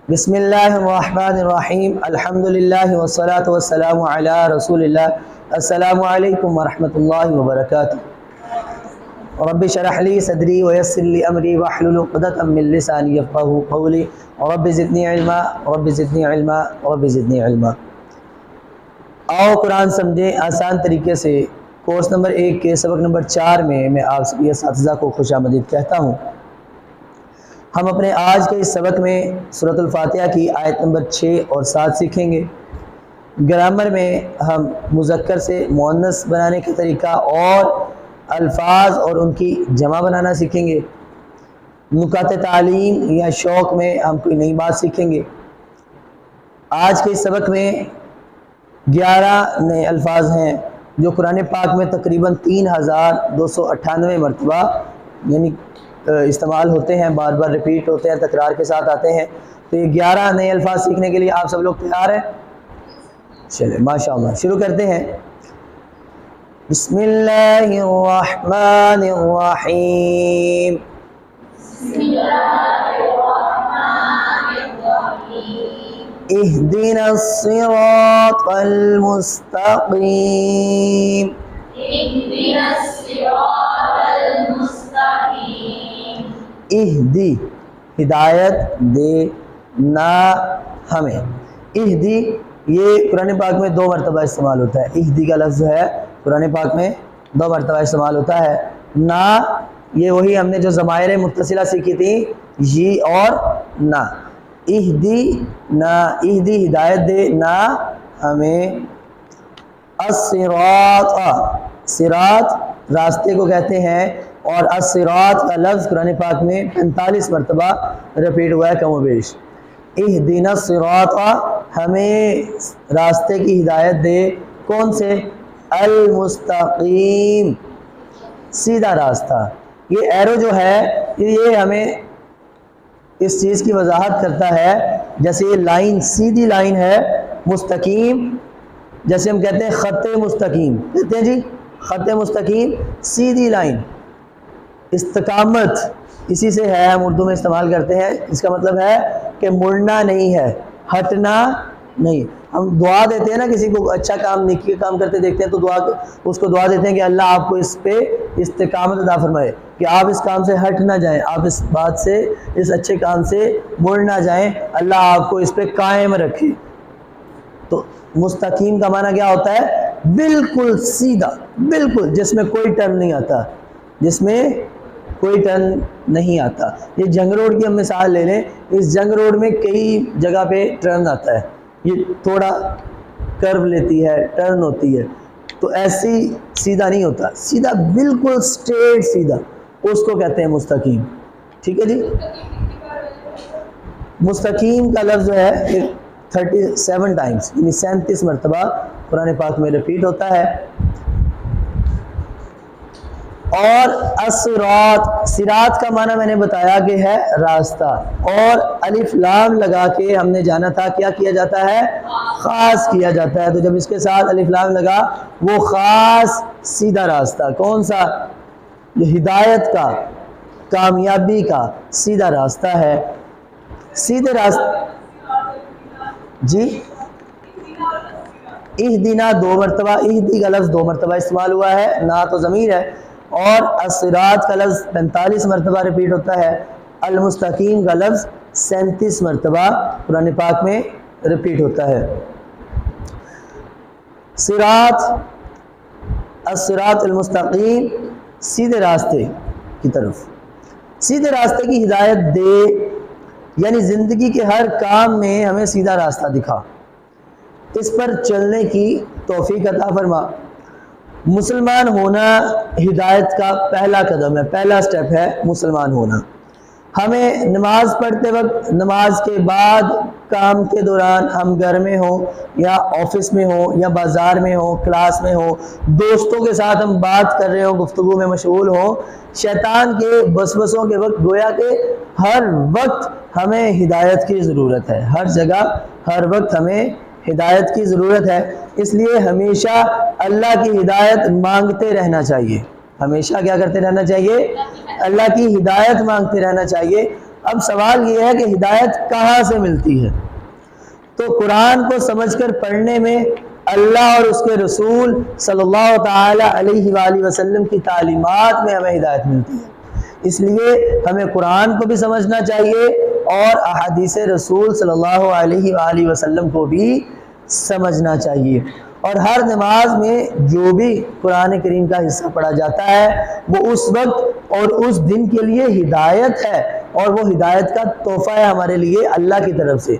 بسم اللہ الرحمن الرحیم الحمد للہ والصلاة والسلام علی رسول اللہ السلام علیکم ورحمۃ اللہ وبرکاتہ رب اشرح لی صدری ویسر لی امری واحلل عقدۃ من لسانی یفقہوا قولی رب زدنی علما رب زدنی علما رب زدنی علما۔ آؤ قرآن سمجھیں آسان طریقے سے کورس نمبر 1 کے سبق نمبر 4 میں آپ سبھی اساتذہ کو خوش آمدید کہتا ہوں۔ ہم اپنے آج کے اس سبق میں سورۃ الفاتحہ کی آیت نمبر 6 اور 7 سیکھیں گے۔ گرامر میں ہم مذکر سے مؤنث بنانے کا طریقہ اور الفاظ اور ان کی جمع بنانا سیکھیں گے۔ نکات تعلیم یا شوق میں ہم کوئی نئی بات سیکھیں گے۔ آج کے اس سبق میں 11 نئے الفاظ ہیں جو قرآن پاک میں تقریباً 3298 مرتبہ یعنی استعمال ہوتے ہیں، بار بار ریپیٹ ہوتے ہیں، تکرار کے ساتھ آتے ہیں۔ تو یہ 11 نئے الفاظ سیکھنے کے لیے آپ سب لوگ تیار ہیں؟ چلیں ماشاءاللہ شروع کرتے ہیں۔ بسم اللہ الرحمن الرحیم۔ اہدنا الصراط المستقیم۔ اہدی ہدایت دے نا ہمیں۔ اہدی یہ قرآن پاک میں 2 مرتبہ استعمال ہوتا ہے۔ اہدی کا لفظ ہے قرآن پاک میں 2 مرتبہ استعمال ہوتا ہے۔ نا یہ وہی ہم نے جو ضمائر متصلہ سیکھی تھی، یہ اور نا۔ اہدی نا، اہدی ہدایت دے نا ہمیں۔ الصراط، صراط راستے کو کہتے ہیں، اور الصراط کا لفظ قرآن پاک میں 45 مرتبہ ریپیٹ ہوا ہے کم و بیش۔ اہدنا الصراط، ہمیں راستے کی ہدایت دے، کون سے؟ المستقیم، سیدھا راستہ۔ یہ ایرو جو ہے یہ ہمیں اس چیز کی وضاحت کرتا ہے، جیسے یہ لائن سیدھی لائن ہے، مستقیم، جیسے ہم کہتے ہیں خط مستقیم، کہتے ہیں جی خط مستقیم، سیدھی لائن، استقامت اسی سے ہے، ہم اردو میں استعمال کرتے ہیں۔ اس کا مطلب ہے کہ مڑنا نہیں ہے، ہٹنا نہیں۔ ہم دعا دیتے ہیں نا، کسی کو اچھا کام نیکی کا کام کرتے دیکھتے ہیں تو اس کو دعا دیتے ہیں کہ اللہ آپ کو اس پہ استقامت عطا فرمائے، کہ آپ اس کام سے ہٹ نہ جائیں، آپ اس بات سے، اس اچھے کام سے مڑ نہ جائیں، اللہ آپ کو اس پہ قائم رکھے۔ تو مستقیم کا معنی کیا ہوتا ہے؟ بالکل سیدھا، بالکل جس میں کوئی ٹرن نہیں آتا، جس میں کوئی ٹرن نہیں آتا۔ یہ جنگ روڈ کی ہم مثال لے لیں، اس جنگ روڈ میں کئی جگہ پہ ٹرن آتا ہے، یہ تھوڑا کرو لیتی ہے، ٹرن ہوتی ہے، تو ایسی سیدھا نہیں ہوتا، سیدھا بالکل سٹریٹ سیدھا، اس کو کہتے ہیں مستقیم۔ ٹھیک ہے جی، مستقیم کا لفظ جو ہے 37 ٹائمز یعنی 37 مرتبہ قرآن پاک میں ریپیٹ ہوتا ہے۔ اور الصراط، صراط کا معنی میں نے بتایا کہ ہے راستہ، اور الف لام لگا کے ہم نے جانا تھا کیا کیا جاتا ہے؟ خاص کیا جاتا ہے۔ تو جب اس کے ساتھ الف لام لگا، وہ خاص سیدھا راستہ، کون سا؟ جو ہدایت کا، کامیابی کا سیدھا راستہ ہے۔ سیدھے راستہ جی، اہدنا 2 مرتبہ، اہدی کا لفظ 2 مرتبہ استعمال ہوا ہے، نا تو ضمیر ہے، اور الصراط کا لفظ 45 مرتبہ ریپیٹ ہوتا ہے، المستقیم کا لفظ 37 مرتبہ قرآن پاک میں ریپیٹ ہوتا ہے۔ صراط، الصراط المستقیم، سیدھے راستے کی طرف، سیدھے راستے کی ہدایت دے، یعنی زندگی کے ہر کام میں ہمیں سیدھا راستہ دکھا، اس پر چلنے کی توفیق عطا فرما۔ مسلمان ہونا ہدایت کا پہلا قدم ہے، پہلا سٹیپ ہے مسلمان ہونا۔ ہمیں نماز پڑھتے وقت، نماز کے بعد، کام کے دوران، ہم گھر میں ہوں یا آفس میں ہوں یا بازار میں ہوں، کلاس میں ہوں، دوستوں کے ساتھ ہم بات کر رہے ہوں، گفتگو میں مشغول ہوں، شیطان کے وسوسوں کے وقت گویا کہ ہر وقت ہمیں ہدایت کی ضرورت ہے، ہر جگہ ہر وقت ہمیں ہدایت کی ضرورت ہے۔ اس لیے ہمیشہ اللہ کی ہدایت مانگتے رہنا چاہیے، ہمیشہ کیا کرتے رہنا چاہیے؟ اللہ کی ہدایت مانگتے رہنا چاہیے۔ اب سوال یہ ہے کہ ہدایت کہاں سے ملتی ہے؟ تو قرآن کو سمجھ کر پڑھنے میں اللہ اور اس کے رسول صلی اللہ تعالی علیہ وآلہ وسلم کی تعلیمات میں ہمیں ہدایت ملتی ہے۔ اس لیے ہمیں قرآن کو بھی سمجھنا چاہیے اور احادیث رسول صلی اللہ علیہ وآلہ وسلم کو بھی سمجھنا چاہیے۔ اور ہر نماز میں جو بھی قرآن کریم کا حصہ پڑھا جاتا ہے وہ اس وقت اور اس دن کے لیے ہدایت ہے، اور وہ ہدایت کا تحفہ ہے ہمارے لیے اللہ کی طرف سے۔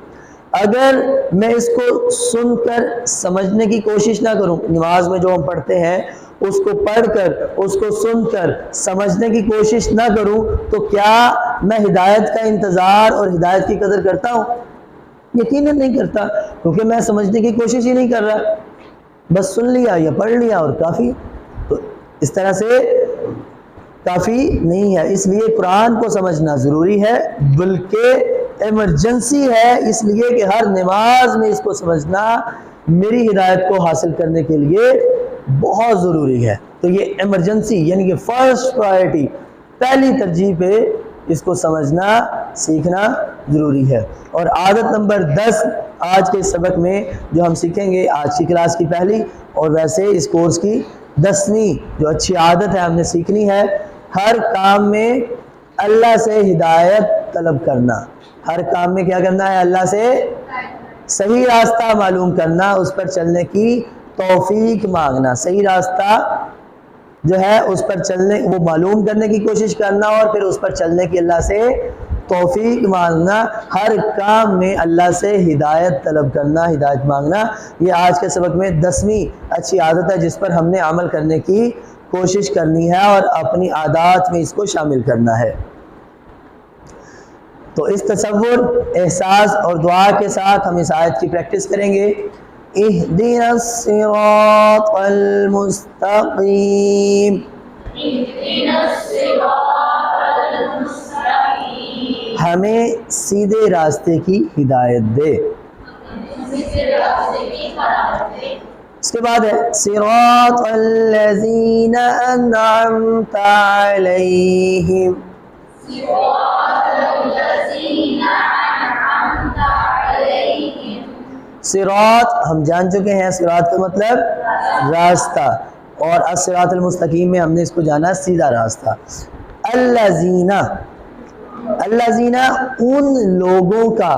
اگر میں اس کو سن کر سمجھنے کی کوشش نہ کروں، نماز میں جو ہم پڑھتے ہیں اس کو پڑھ کر، اس کو سن کر سمجھنے کی کوشش نہ کروں، تو کیا میں ہدایت کا انتظار اور ہدایت کی قدر کرتا ہوں؟ یقیناً نہیں کرتا، کیونکہ میں سمجھنے کی کوشش ہی نہیں کر رہا، بس سن لیا یا پڑھ لیا اور کافی۔ تو اس طرح سے کافی نہیں ہے، اس لیے قرآن کو سمجھنا ضروری ہے، بلکہ ایمرجنسی ہے، اس لیے کہ ہر نماز میں اس کو سمجھنا میری ہدایت کو حاصل کرنے کے لیے بہت ضروری ہے۔ تو یہ ایمرجنسی یعنی کہ فرسٹ پرائرٹی، پہلی ترجیح پہ اس کو سمجھنا سیکھنا ضروری ہے۔ اور عادت نمبر 10 آج کے سبق میں جو ہم سیکھیں گے، آج کی کلاس کی پہلی اور ویسے اس کورس کی 10ویں جو اچھی عادت ہے ہم نے سیکھنی ہے، ہر کام میں اللہ سے ہدایت طلب کرنا۔ ہر کام میں کیا کرنا ہے؟ اللہ سے صحیح راستہ معلوم کرنا، اس پر چلنے کی توفیق مانگنا، صحیح راستہ جو ہے اس پر چلنے وہ معلوم کرنے کی کوشش کرنا، اور پھر اس پر چلنے کی اللہ سے توفیق مانگنا۔ ہر کام میں اللہ سے ہدایت طلب کرنا، ہدایت مانگنا، یہ آج کے سبق میں 10ویں اچھی عادت ہے جس پر ہم نے عمل کرنے کی کوشش کرنی ہے اور اپنی عادات میں اس کو شامل کرنا ہے۔ تو اس تصور، احساس اور دعا کے ساتھ ہم اس آیت کی پریکٹس کریں گے۔ اہدنا الصراط المستقیم، ہمیں سیدھے راستے کی ہدایت دے۔ اس کے بعد ہے صراط الذین انعمت علیہم، صراط ہم جان چکے ہیں، صراط کا مطلب راستہ، اور الصراط المستقیم میں ہم نے اس کو جانا سیدھا راستہ۔ الذین، الذین ان لوگوں کا،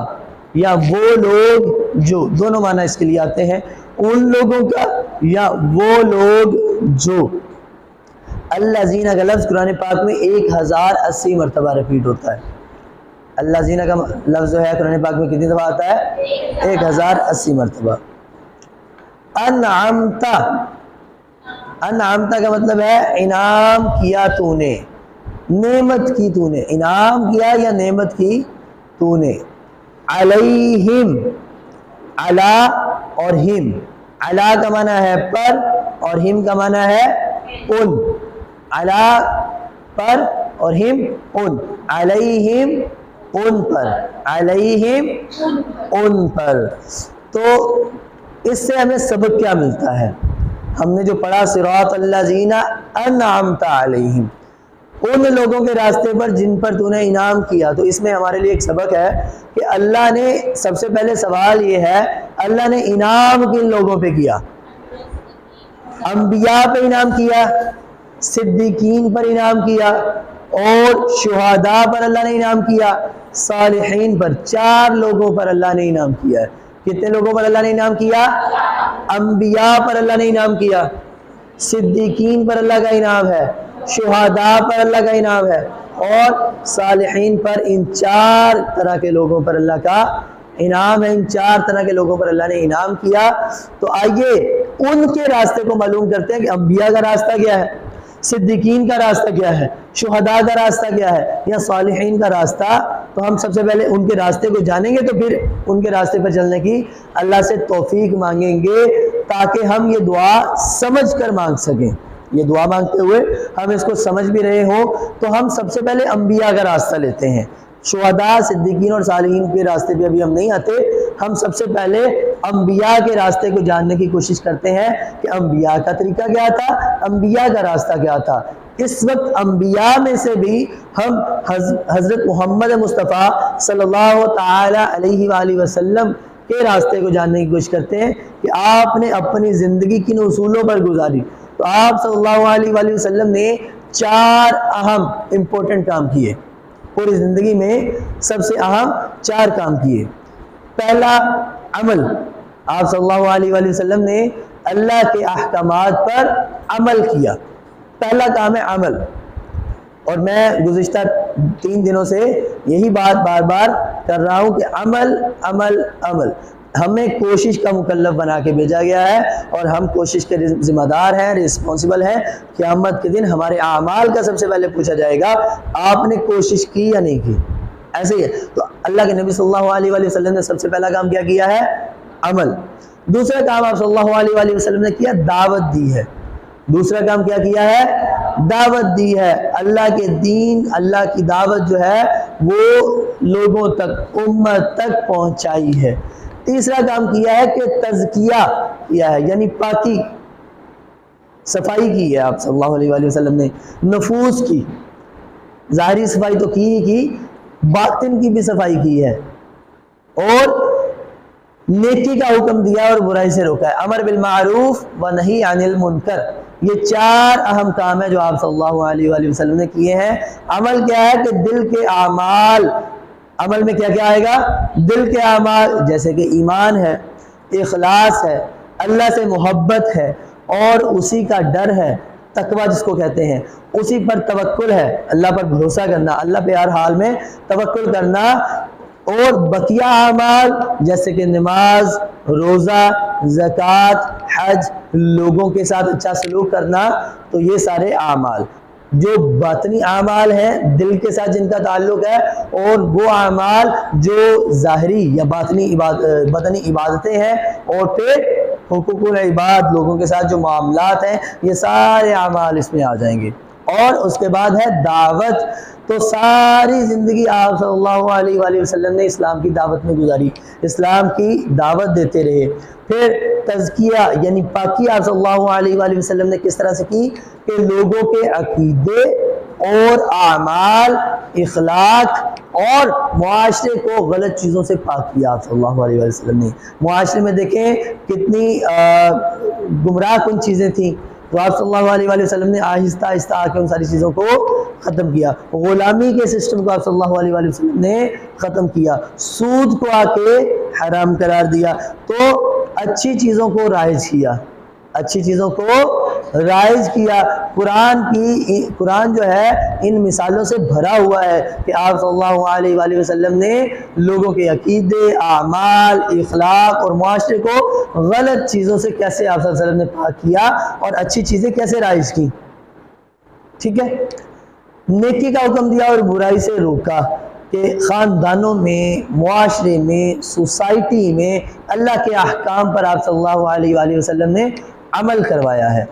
یا وہ لوگ جو، دونوں معنی اس کے لیے آتے ہیں، ان لوگوں کا یا وہ لوگ جو۔ الذین کا لفظ قرآن پاک میں 1080 مرتبہ ریپیٹ ہوتا ہے۔ الذین کا لفظ جو ہے قرآن پاک میں کتنی دفعہ آتا ہے؟ 1080 مرتبہ۔ انعمت، انعمت کا مطلب ہے انعام کیا تو نے، نعمت کی تو نے، انعام کیا یا نعمت کی تو نے۔ علیہم، علی اور ہم، علی کا معنی ہے پر اور ہم کا معنی ہے ان، علی پر اور ہم ان، علیہم ان پر، علیہم ان پر۔ تو اس سے ہمیں سبق کیا ملتا ہے؟ ہم نے جو پڑھا صراط الذین انعمت علیہم، ان لوگوں کے راستے پر جن پر تو نے انعام کیا۔ تو اس میں ہمارے لیے ایک سبق ہے کہ اللہ نے، سب سے پہلے سوال یہ ہے، اللہ نے انعام کن لوگوں پہ کیا؟ انبیاء پہ انعام کیا، صدیقین پر انعام کیا، اور شہداء پر اللہ نے انعام کیا، صالحین پر، 4 لوگوں پر اللہ نے انعام کیا ہے۔ کتنے لوگوں پر اللہ نے انعام کیا؟ انبیاء پر اللہ نے انعام کیا، صدیقین پر اللہ کا انعام ہے، شہداء پر اللہ کا انعام ہے، اور صالحین پر، ان 4 طرح کے لوگوں پر اللہ کا انعام ہے۔ ان 4 طرح کے لوگوں پر اللہ نے انعام کیا۔ تو آئیے ان کے راستے کو معلوم کرتے ہیں کہ انبیاء کا راستہ کیا ہے، صدیقین کا راستہ کیا ہے، شہداء کا راستہ کیا ہے، یا صالحین کا راستہ۔ تو ہم سب سے پہلے ان کے راستے کو جانیں گے، تو پھر ان کے راستے پر چلنے کی اللہ سے توفیق مانگیں گے، تاکہ ہم یہ دعا سمجھ کر مانگ سکیں۔ یہ دعا مانگتے ہوئے ہم اس کو سمجھ بھی رہے ہوں، تو ہم سب سے پہلے انبیاء کا راستہ لیتے ہیں۔ شہداء، صدیقین اور صالحین کے راستے پہ ابھی ہم نہیں آتے، ہم سب سے پہلے انبیاء کے راستے کو جاننے کی کوشش کرتے ہیں کہ انبیاء کا طریقہ کیا تھا، انبیاء کا راستہ کیا تھا۔ اس وقت انبیاء میں سے بھی ہم حضرت محمد مصطفیٰ صلی اللہ تعالی علیہ وآلہ وسلم کے راستے کو جاننے کی کوشش کرتے ہیں کہ آپ نے اپنی زندگی کن اصولوں پر گزاری. تو آپ صلی اللہ علیہ وآلہ وسلم نے 4 اہم امپورٹنٹ کام کیے. پوری زندگی میں سب سے اہم 4 کام کیے. پہلا عمل. آپ صلی اللہ علیہ وآلہ وسلم نے اللہ کے احکامات پر عمل کیا. پہلا کام ہے عمل. اور میں گزشتہ 3 دنوں سے یہی بات بار بار کر رہا ہوں کہ عمل عمل عمل. ہمیں کوشش کا مکلف بنا کے بھیجا گیا ہے اور ہم کوشش کے ذمہ دار ہیں, رسپانسبل ہیں. قیامت کے دن ہمارے اعمال کا سب سے پہلے پوچھا جائے گا آپ نے کوشش کی یا نہیں کی. ایسے ہی ہے. تو اللہ کے نبی صلی اللہ علیہ وآلہ وسلم نے سب سے پہلا کام کیا کیا ہے؟ عمل. دوسرا کام آپ صلی اللہ علیہ وآلہ وسلم نے کیا؟ دعوت دی ہے. دوسرا کام کیا کیا ہے؟ دعوت دی ہے. اللہ کے دین, اللہ کی دعوت جو ہے وہ لوگوں تک, امت تک پہنچائی ہے. تیسرا کام کیا ہے کہ تزکیہ کیا ہے, یعنی پاکی, صفائی کی ہے آپ صلی اللہ علیہ وآلہ وسلم نے نفوس کی. ظاہری صفائی تو کی ہی کی, باطن کی بھی صفائی کی ہے, اور نیکی کا حکم دیا اور برائی سے روکا ہے. امر بالمعروف و نہی عن المنکر. یہ 4 اہم کام ہیں جو آپ صلی اللہ علیہ وآلہ وسلم نے کیے ہیں. عمل کیا ہے کہ دل کے اعمال. عمل میں کیا کیا آئے گا؟ دل کے اعمال, جیسے کہ ایمان ہے, اخلاص ہے, اللہ سے محبت ہے, اور اسی کا ڈر ہے, تقویٰ جس کو کہتے ہیں, اسی پر توکل ہے, اللہ پر بھروسہ کرنا, اللہ پہ ہر حال میں توکل کرنا. اور بقیہ اعمال جیسے کہ نماز, روزہ, زکوٰۃ, حج, لوگوں کے ساتھ اچھا سلوک کرنا. تو یہ سارے اعمال جو باطنی اعمال ہیں, دل کے ساتھ جن کا تعلق ہے, اور وہ اعمال جو ظاہری یا باطنی عبادتیں ہیں, اور پھر حقوق العباد, لوگوں کے ساتھ جو معاملات ہیں, یہ سارے اعمال اس میں آ جائیں گے. اور اس کے بعد ہے دعوت. تو ساری زندگی آپ صلی اللہ علیہ وآلہ وسلم نے اسلام کی دعوت میں گزاری, اسلام کی دعوت دیتے رہے. پھر تزکیہ یعنی پاکی آپ صلی اللہ علیہ وآلہ وسلم نے کس طرح سے کی کہ لوگوں کے عقیدے اور اعمال, اخلاق اور معاشرے کو غلط چیزوں سے پاک کیا آپ صلی اللہ علیہ وآلہ وسلم نے. معاشرے میں دیکھیں کتنی گمراہ کن چیزیں تھیں, تو آپ صلی اللہ علیہ وآلہ وسلم نے آہستہ آہستہ آ کے ان ساری چیزوں کو ختم کیا. غلامی کے سسٹم کو آپ صلی اللہ علیہ وآلہ وسلم نے ختم کیا. سود کو آ کے حرام قرار دیا. تو اچھی چیزوں کو رائج کیا, اچھی چیزوں کو رائج کیا. قرآن جو ہے ان مثالوں سے بھرا ہوا ہے کہ آپ صلی اللہ علیہ وآلہ وسلم نے لوگوں کے عقیدے, اعمال, اخلاق اور معاشرے کو غلط چیزوں سے کیسے آپ صلی اللہ علیہ وسلم نے پاک کیا, اور اچھی چیزیں کیسے رائج کی. ٹھیک ہے. نیکی کا حکم دیا اور برائی سے روکا, کہ خاندانوں میں, معاشرے میں, سوسائٹی میں اللہ کے احکام پر آپ صلی اللہ علیہ وآلہ وسلم نے عمل کروایا ہے.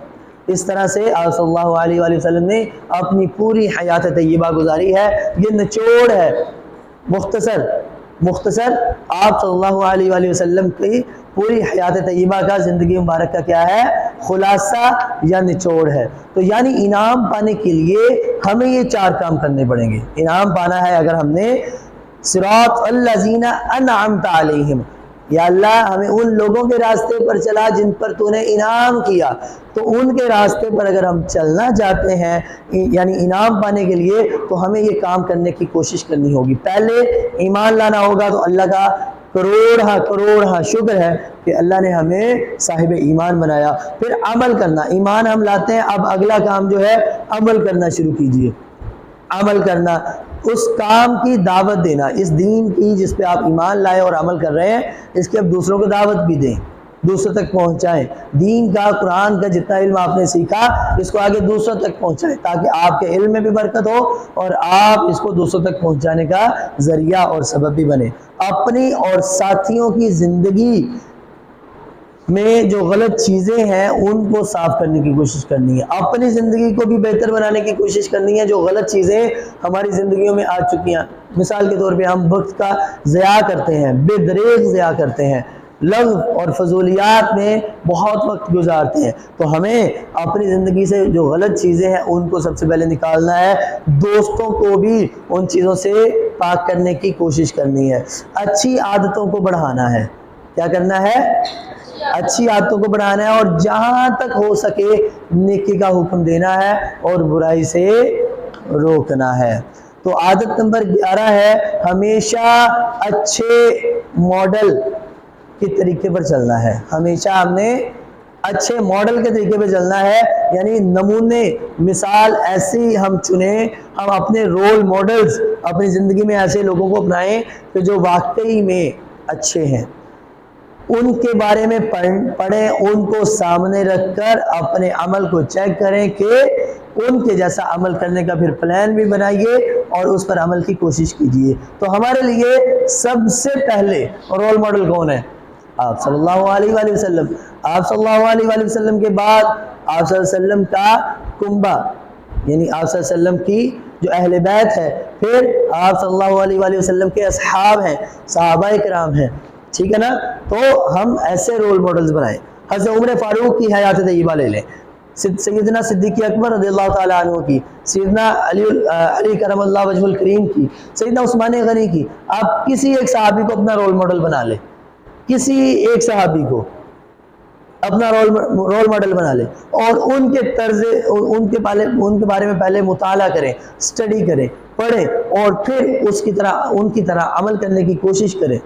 اس طرح سے آپ صلی اللہ علیہ وآلہ وسلم نے اپنی پوری حیات طیبہ گزاری ہے. یہ نچوڑ ہے, مختصر آپ صلی اللہ علیہ وآلہ وسلم کی پوری حیات طیبہ کا, زندگی مبارک کا کیا ہے؟ خلاصہ یا نچوڑ ہے. تو یعنی انعام پانے کے لیے ہمیں یہ 4 کام کرنے پڑیں گے. انعام پانا ہے اگر ہم نے صراط الذین انعمت علیہم, یا اللہ ہمیں ان لوگوں کے راستے پر چلا جن پر تو نے انعام کیا. تو ان کے راستے پر اگر ہم چلنا چاہتے ہیں یعنی انعام پانے کے لیے, تو ہمیں یہ کام کرنے کی کوشش کرنی ہوگی. پہلے ایمان لانا ہوگا. تو اللہ کا کروڑ شکر ہے کہ اللہ نے ہمیں صاحب ایمان بنایا. پھر عمل کرنا, ایمان ہم لاتے ہیں, اب اگلا کام جو ہے عمل کرنا شروع کیجئے. عمل کرنا, اس کام کی دعوت دینا, اس دین کی جس پہ آپ ایمان لائے اور عمل کر رہے ہیں, اس کی اب دوسروں کو دعوت بھی دیں, دوسروں تک پہنچائیں. دین کا, قرآن کا جتنا علم آپ نے سیکھا اس کو آگے دوسروں تک پہنچائیں, تاکہ آپ کے علم میں بھی برکت ہو اور آپ اس کو دوسروں تک پہنچانے کا ذریعہ اور سبب بھی بنے. اپنی اور ساتھیوں کی زندگی میں جو غلط چیزیں ہیں ان کو صاف کرنے کی کوشش کرنی ہے. اپنی زندگی کو بھی بہتر بنانے کی کوشش کرنی ہے. جو غلط چیزیں ہماری زندگیوں میں آ چکی ہیں, مثال کے طور پہ ہم وقت کا ضیاع کرتے ہیں, بے دریغ ضیاع کرتے ہیں, لغو اور فضولیات میں بہت وقت گزارتے ہیں. تو ہمیں اپنی زندگی سے جو غلط چیزیں ہیں ان کو سب سے پہلے نکالنا ہے، دوستوں کو بھی ان چیزوں سے پاک کرنے کی کوشش کرنی ہے، اچھی عادتوں کو بڑھانا ہے. کیا کرنا ہے؟ اچھی عادتوں کو بڑھانا ہے، اور جہاں تک ہو سکے نیکی کا حکم دینا ہے اور برائی سے روکنا ہے. تو عادت نمبر 11 ہے ہمیشہ اچھے ماڈل کے طریقے پر چلنا ہے. ہمیشہ ہم نے اچھے ماڈل کے طریقے پہ چلنا ہے، یعنی نمونے مثال ایسی ہم چنیں، ہم اپنے رول ماڈلز اپنی زندگی میں ایسے لوگوں کو اپنائیں کہ جو واقعی میں اچھے ہیں، ان کے بارے میں پڑھیں، ان کو سامنے رکھ کر اپنے عمل کو چیک کریں کہ ان کے جیسا عمل کرنے کا پھر پلان بھی بنائیے اور اس پر عمل کی کوشش کیجیے. تو ہمارے لیے سب سے پہلے رول ماڈل کون ہے؟ آپ صلی اللہ علیہ وآلہ وسلم. آپ صلی اللہ علیہ وآلہ وسلم کے بعد آپ صلی اللہ علیہ وسلم کا کنبہ، یعنی آپ صلی اللہ علیہ وسلم کی جو اہل بیت ہے، پھر آپ صلی اللہ علیہ وآلہ وسلم کے اصحاب ہیں، صحابہ کرام ہیں. ٹھیک ہے نا؟ تو ہم ایسے رول ماڈلز بنائیں. حضرت عمر فاروق کی حیات طیبہ لے لیں، سیدنا صدیق اکبر رضی اللہ تعالیٰ عنہ کی، سیدنا علی کرم اللہ وجہ الکریم کی، سیدنا عثمان غنی کی. آپ کسی ایک صحابی کو اپنا رول ماڈل بنا لیں، کسی ایک صحابی کو اپنا رول ماڈل بنا لیں، اور ان کے طرز ان کے بارے میں پہلے مطالعہ کریں، اسٹڈی کریں، پڑھیں، اور پھر ان کی طرح عمل کرنے کی کوشش کریں.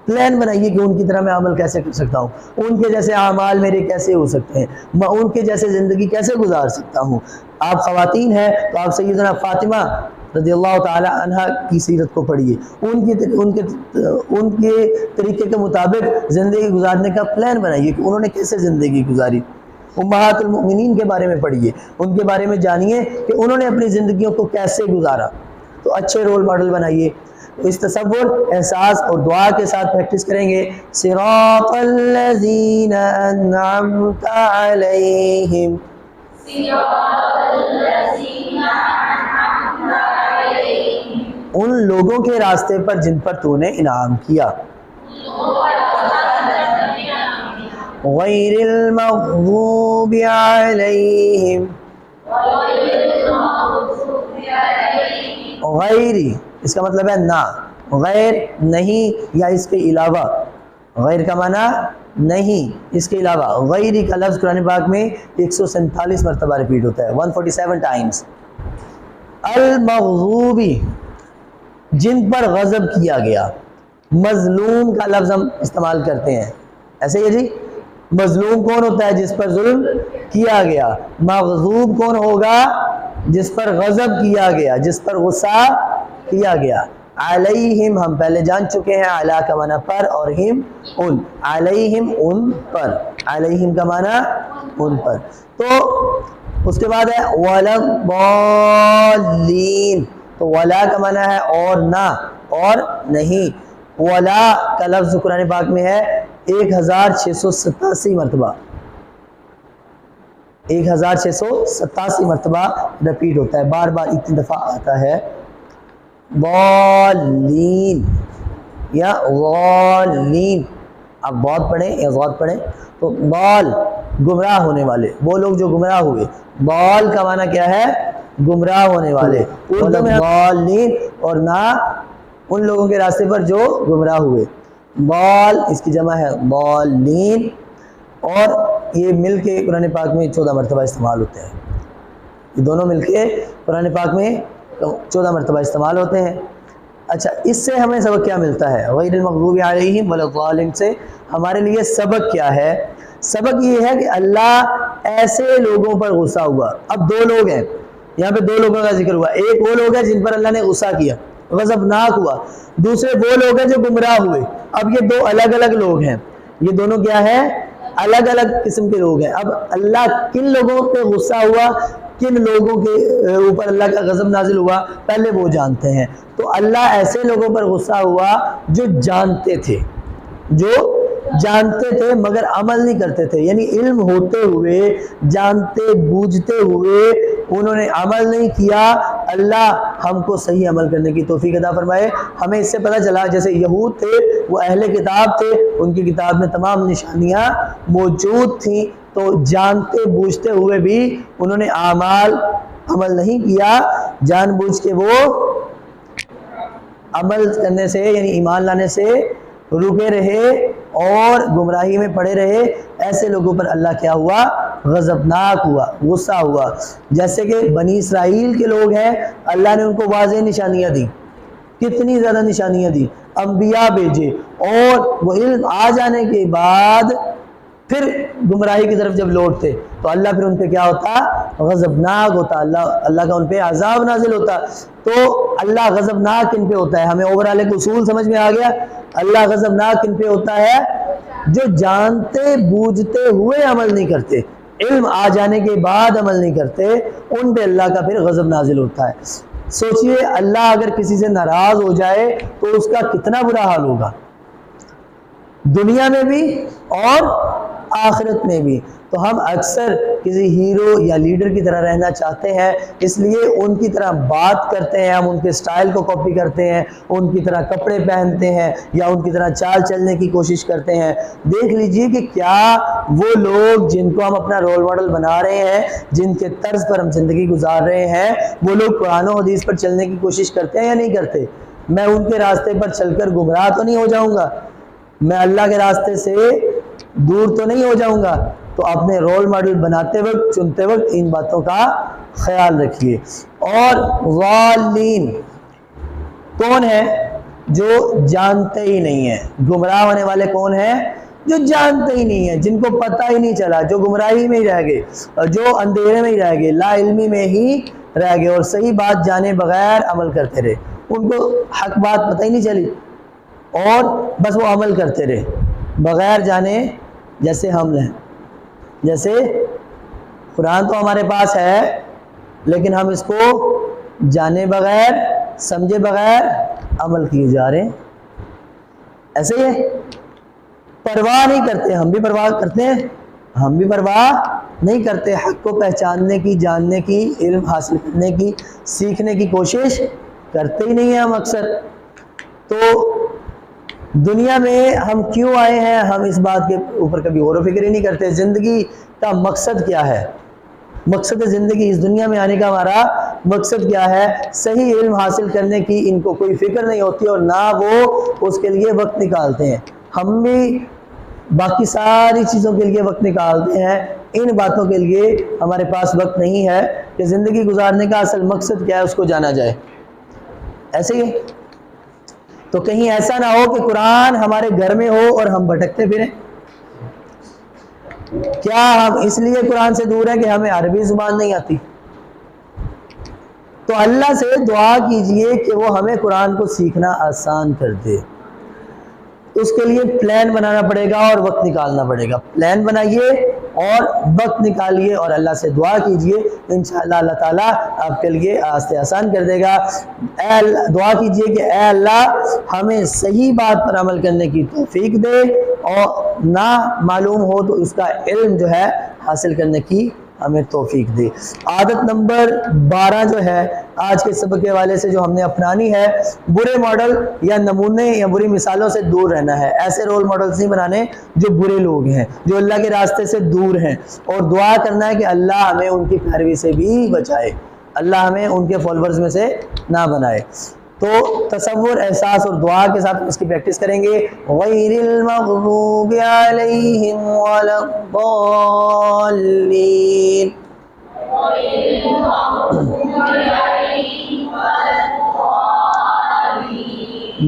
پلان بنائیے کہ ان کی طرح میں عمل کیسے کر سکتا ہوں، ان کے جیسے اعمال میرے کیسے ہو سکتے ہیں، میں ان کے جیسے زندگی کیسے گزار سکتا ہوں. آپ خواتین ہیں تو آپ سیدنا فاطمہ رضی اللہ تعالی عنہ کی سیرت کو پڑھیے، ان کے طریقے کے مطابق زندگی گزارنے کا پلان بنائیے کہ انہوں نے کیسے زندگی گزاری. امہات المؤمنین کے بارے میں پڑھیے، ان کے بارے میں جانیے کہ انہوں نے اپنی زندگیوں کو کیسے گزارا. تو اچھے رول ماڈل بنائیے. اس تصور، احساس اور دعا کے ساتھ پریکٹس کریں گے. صراط الذین انعمت علیہم، ان لوگوں کے راستے پر جن پر تو نے انعام کیا. غیر المغضوب علیہم، غیری اس کا مطلب ہے نہ، غیر نہیں یا اس کے علاوہ. غیر کا معنی نہیں، اس کے علاوہ. غیری کا لفظ قرآن پاک میں 147 مرتبہ ریپیٹ ہوتا ہے، 147 ٹائمز. المغضوبی جن پر غضب کیا گیا. مظلوم کا لفظ ہم استعمال کرتے ہیں ایسے ہی جی. مظلوم کون ہوتا ہے؟ جس پر ظلم کیا گیا. مغضوب کون ہوگا؟ جس پر غضب کیا گیا، جس پر غصہ کیا گیا. علیہم ہم پہلے جان چکے ہیں، علی کا معنی پر اور ہم ان. علیہم ان پر، علیہم کا معنی ان پر. تو اس کے بعد ہے وَلَا الضَّالِّينَ. تو ولا کا معنی ہے اور نہ اور نہیں. ولا کا لفظ قرآن پاک میں ہے 1687 مرتبہ، 1687 مرتبہ ریپیٹ ہوتا ہے، بار بار اتنی دفعہ آتا ہے. ضالین یا غالین، آپ بہت پڑھیں یا غوت پڑھیں. تو ضال گمراہ ہونے والے، وہ لوگ جو گمراہ ہوئے. ضال کا معنی کیا ہے؟ گمراہ ہونے والے. ضالین اور نہ ان لوگوں کے راستے پر جو گمراہ ہوئے. ضال اس کی جمع ہے ضالین، اور یہ مل کے قرآن پاک میں 14 مرتبہ استعمال ہوتے ہیں. یہ دونوں مل کے قرآن پاک میں 14 مرتبہ استعمال ہوتے ہیں. اچھا، اس سے ہمیں سبق کیا ملتا ہے؟ غیر المغضوب علیہم ولا الضالین سے ہمارے لیے سبق کیا ہے؟ سبق یہ ہے کہ اللہ ایسے لوگوں پر غصہ ہوا. اب دو لوگ ہیں یہاں پہ، دو لوگوں کا ذکر ہوا. ایک وہ لوگ ہیں جن پر اللہ نے غصہ کیا، غضبناک ہوا. دوسرے وہ لوگ ہیں جو گمراہ ہوئے. اب یہ دو الگ الگ لوگ ہیں، یہ دونوں کیا ہے؟ الگ الگ قسم کے لوگ ہیں. اب اللہ کن لوگوں پہ غصہ ہوا، کن لوگوں کے اوپر اللہ کا غضب نازل ہوا، پہلے وہ جانتے ہیں. تو اللہ ایسے لوگوں پر غصہ ہوا جو جانتے تھے مگر عمل نہیں کرتے تھے. یعنی علم ہوتے ہوئے، جانتے بوجھتے ہوئے انہوں نے عمل نہیں کیا، اللہ ہم کو صحیح عمل کرنے کی توفیق عطا فرمائے۔ ہمیں اس سے پتہ چلا جیسے یہود تھے وہ اہل کتاب تھے، ان کی کتاب میں تمام نشانیاں موجود تھیں، تو جانتے بوجھتے ہوئے بھی انہوں نے عمل نہیں کیا، جان بوجھ کے وہ عمل کرنے سے یعنی ایمان لانے سے رکے رہے اور گمراہی میں پڑے رہے۔ ایسے لوگوں پر اللہ کیا ہوا؟ غضبناک ہوا، غصہ ہوا۔ جیسے کہ بنی اسرائیل کے لوگ ہیں، اللہ نے ان کو واضح نشانیاں دی، کتنی زیادہ نشانیاں دی، انبیاء بھیجے، اور وہ علم آ جانے کے بعد پھر گمراہی کی طرف جب لوٹتے تو اللہ پھر ان پہ کیا ہوتا؟ غضبناک ہوتا، اللہ کا ان پہ عذاب نازل ہوتا۔ تو اللہ غضبناک کن پہ ہوتا ہے؟ ہمیں اوورال ایک اصول سمجھ میں آ گیا۔ اللہ غضبناک کن پہ ہوتا ہے؟ جو جانتے بوجھتے ہوئے عمل نہیں کرتے، علم آ جانے کے بعد عمل نہیں کرتے، ان پہ اللہ کا پھر غضب نازل ہوتا ہے۔ سوچئے اللہ اگر کسی سے ناراض ہو جائے تو اس کا کتنا برا حال ہوگا، دنیا میں بھی اور آخرت میں بھی۔ تو ہم اکثر کسی ہیرو یا لیڈر کی طرح رہنا چاہتے ہیں، اس لیے ان کی طرح بات کرتے ہیں، ہم ان کے سٹائل کو کاپی کرتے ہیں، ان کی طرح کپڑے پہنتے ہیں یا ان کی طرح چال چلنے کی کوشش کرتے ہیں۔ دیکھ لیجئے کہ کیا وہ لوگ جن کو ہم اپنا رول ماڈل بنا رہے ہیں، جن کے طرز پر ہم زندگی گزار رہے ہیں، وہ لوگ قرآن و حدیث پر چلنے کی کوشش کرتے ہیں یا نہیں کرتے؟ میں ان کے راستے پر چل کر گمراہ تو نہیں ہو جاؤں گا، میں اللہ کے راستے سے دور تو نہیں ہو جاؤں گا؟ تو اپنے رول ماڈل بناتے وقت، چنتے وقت ان باتوں کا خیال رکھیے۔ اور ضالین کون ہے؟ جو جانتے ہی نہیں ہیں۔ گمراہ ہونے والے کون ہیں؟ جو جانتے ہی نہیں ہیں، جن کو پتہ ہی نہیں چلا، جو گمراہی میں ہی رہ گئے، جو اندھیرے میں ہی رہ گئے، لا علمی میں ہی رہ گئے، اور صحیح بات جانے بغیر عمل کرتے رہے۔ ان کو حق بات پتہ ہی نہیں چلی اور بس وہ عمل کرتے رہے بغیر جانے۔ جیسے ہم ہیں، جیسے قرآن تو ہمارے پاس ہے لیکن ہم اس کو جانے بغیر، سمجھے بغیر عمل کیے جا رہے ہیں۔ ایسے ہی پرواہ نہیں کرتے، ہم بھی پرواہ کرتے ہیں، ہم بھی پرواہ نہیں کرتے، حق کو پہچاننے کی، جاننے کی، علم حاصل کرنے کی، سیکھنے کی کوشش کرتے ہی نہیں ہیں ہم اکثر۔ تو دنیا میں ہم کیوں آئے ہیں، ہم اس بات کے اوپر کبھی غور و فکر ہی نہیں کرتے۔ زندگی کا مقصد کیا ہے؟ مقصد زندگی، اس دنیا میں آنے کا ہمارا مقصد کیا ہے؟ صحیح علم حاصل کرنے کی ان کو کوئی فکر نہیں ہوتی اور نہ وہ اس کے لیے وقت نکالتے ہیں۔ ہم بھی باقی ساری چیزوں کے لیے وقت نکالتے ہیں، ان باتوں کے لیے ہمارے پاس وقت نہیں ہے کہ زندگی گزارنے کا اصل مقصد کیا ہے اس کو جانا جائے۔ ایسے ہی تو کہیں ایسا نہ ہو کہ قرآن ہمارے گھر میں ہو اور ہم بھٹکتے پھریں۔ کیا ہم اس لیے قرآن سے دور ہیں کہ ہمیں عربی زبان نہیں آتی؟ تو اللہ سے دعا کیجئے کہ وہ ہمیں قرآن کو سیکھنا آسان کر دے۔ اس کے لیے پلان بنانا پڑے گا اور وقت نکالنا پڑے گا۔ پلان بنائیے اور وقت نکالیے اور اللہ سے دعا کیجئے، انشاءاللہ اللہ تعالیٰ آپ کے لیے آستے آسان کر دے گا۔ دعا کیجئے کہ اے اللہ ہمیں صحیح بات پر عمل کرنے کی توفیق دے، اور نہ معلوم ہو تو اس کا علم جو ہے حاصل کرنے کی ہمیں توفیق دے۔ عادت نمبر 12 جو ہے آج کے سبق کے حوالے سے جو ہم نے اپنانی ہے، برے ماڈل یا نمونے یا بری مثالوں سے دور رہنا ہے۔ ایسے رول ماڈلز نہیں بنانے جو برے لوگ ہیں، جو اللہ کے راستے سے دور ہیں، اور دعا کرنا ہے کہ اللہ ہمیں ان کی پیروی سے بھی بچائے، اللہ ہمیں ان کے فالوورز میں سے نہ بنائے۔ تو تصور، احساس اور دعا کے ساتھ اس کی پریکٹس کریں گے۔ غیر المغضوب علیہم ولا الضالین،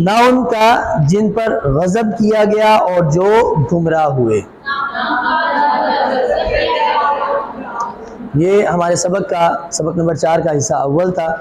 نہ ان کا جن پر غضب کیا گیا اور جو گمراہ ہوئے۔ یہ ہمارے سبق نمبر 4 کا حصہ اول تھا۔